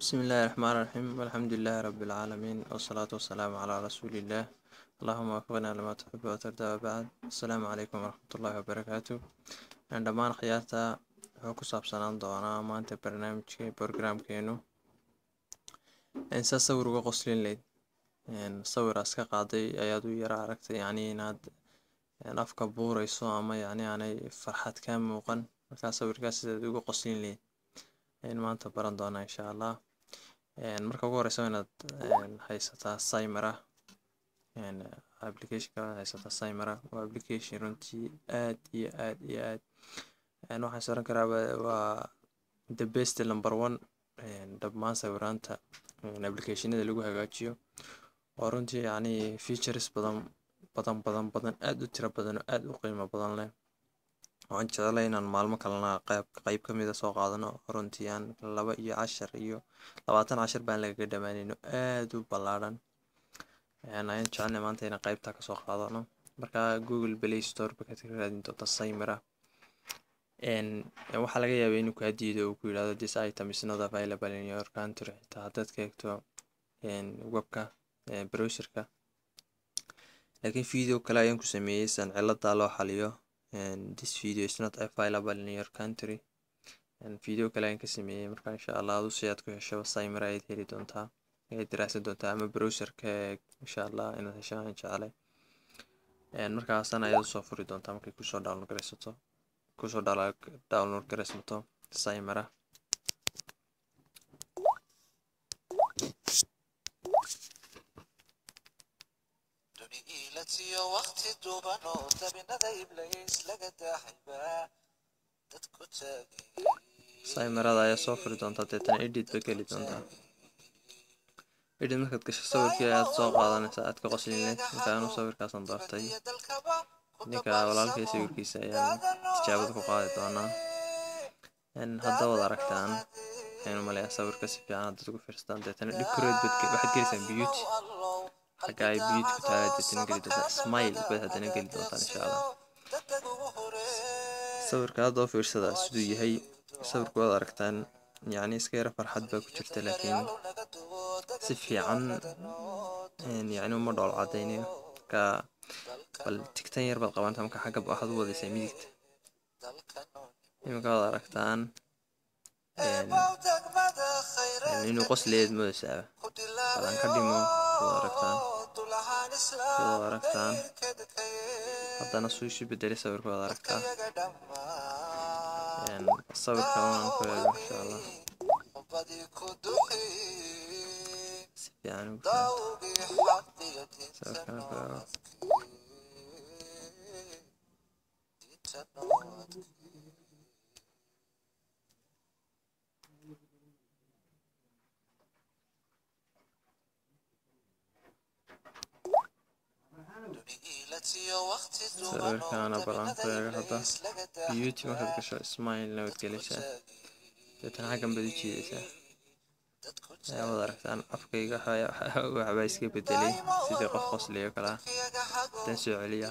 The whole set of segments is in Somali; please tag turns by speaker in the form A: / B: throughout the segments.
A: بسم الله الرحمن الرحيم والحمد لله رب العالمين والصلاة والسلام على رسول الله. اللهم وفقنا لما تحب وترضى. وبعد السلام عليكم ورحمة الله وبركاته. عندما خيارتا ku saabsanaan doonaa maanta barnaamijkeenu insa sawir uga qoslin leyd sawir aska qaaday ayaad u yara aragtay yacni inaad afka buurayso ama yacni aanay farxad ka muuqan markaa sawirkaas sidaad uga qoslin leyd maanta baran doonaa insha allah. marka ugu horeysa inaad haysataa Saymara application-ka haysataa Saymara waa application runtii aad iyo aad waxaan saaran karaa waa the best number one dhammaan sawiraanta application-ada lagu hagaajiyo oo runtii yacni features badan aad u tiro badan oo aad u qiimo badan leh. waxaan jeclahay inaan maalmo kalena qayb ka mid ah soo qaadano runtii aan 2 iyo 10 iyo 20 cashar baan laga dhamaanayno aad u ballaaran ayaan jeclahay maanta inaan qaybta ka soo qaadano. marka Google Play Store ka raadin doonta Saymara waxaa laga yaabaa inuu ku hadiido uu ku yiraahdo this item is not available in your country xitaa haddaad ka eegto webka browserka. laakiin video kale ayaan ku sameeyay san cilada loo xaliyo this video is not available in your country video kale ayaan ka sameeyay. marka insha Allah si aad ku hesho Saymara ayaad heli doontaa diraasan doontaa ama browserka insha Allah inaad hesho aan jeclahay. markaasan ayaad soo furi doontaa markay ku soo download garaysato Saymara. Saymarada ayaa soo furi doontaa deetana edit ba geli doontaa. edit markaad gasho sawirkii ayaad soo qaadanaysaa aad ka qoslin leyd. markaan sawirkaasan doortay ninka walaalkay sawirkiisa ayaan tijaabada ku qaadi doonaa. hadda wada aragtaan maleeyaa sawirka si fiican aad ugu fiirstaan deetana decorate waxaad gelisaan beauty xagga ay beauty ku taala deetana geli doontaa smile baad haddana geli doontaan insha Allah. sawirka hadda fiirsada siduu yahay sawirku wada aragtaan yacni iska yara farxad baa ku jirta laakiin si fiican yacni uma dhool cadaynayo ka bal tigtan yar baad qabantaa marka xagga waxaad u wadaysaa midigta imika wada aragtaan inuu qosleed moodaysaa balan ka dhimo wada aragtaan haddana suu isu bedelay sawirka wada aragtaa sawirka waan ku eego insha Allah si fiican u sawirkaana balan ku eego hadda beauty markaad gasho smile nabad gelaysaa deetana xaggan baad u jiidaysaa ayaa wada aragtaan afkayga waxbaa iska bedelay sidii qof qoslayo kala dan soo celiya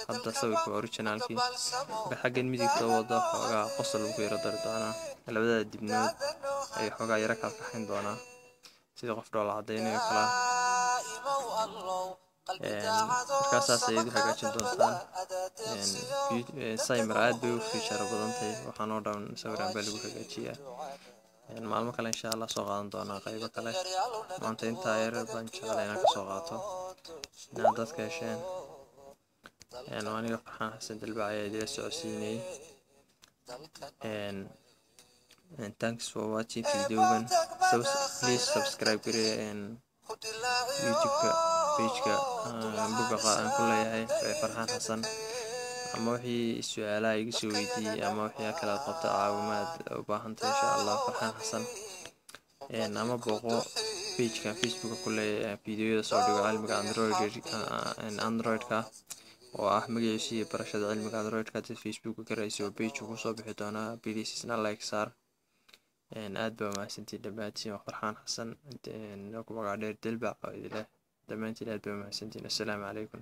A: hadda sawirka originalkii marka xaggan midigta wada xoogaa qosol ugu yara dari doonaa labada dibnood ay xoogaa yara kala kaxayn doonaa sidii qof dhoola cadaynayo kala markaasaas ayaad u hagaajin doontaan. Saymara aad bay u feature badan tahay waxaan oo dhan sawiraan baa lagu hagaajiyaa. maalmo kale insha Allah soo qaadan doonaa qaybo kale. maanta intaa yar baan jeclahay inaan ka soo qaato inaad dadka hesheen aniga Farxaan Xasan Dalbac ayaa idila socodsiinayay. thanks for watching videogan. Please subscribe YouTube page-ka buga aan ku leeyahay Farxaan Xasan ama wixii su'aalaha iga soo weydiiyay ama wixii kala qabta caawimaad u baahan tahay insha Allah Farxaan Xasan ama booqo page-ka Facebook ku leeyahay fiidiyoda soo dhigo cilmiga Android-ka oo ah magaciisa iyo barashada cilmiga Android-ka ee Facebook ka raayso page ku soo bixi doona. please isna like saar aad baa mahadsantihiin dhammaantiin. Farxaan Xasan ku magac dheer Dalbac oo idile dhammaantiin aad baa mahadsantihiin. assalaamu calaykum.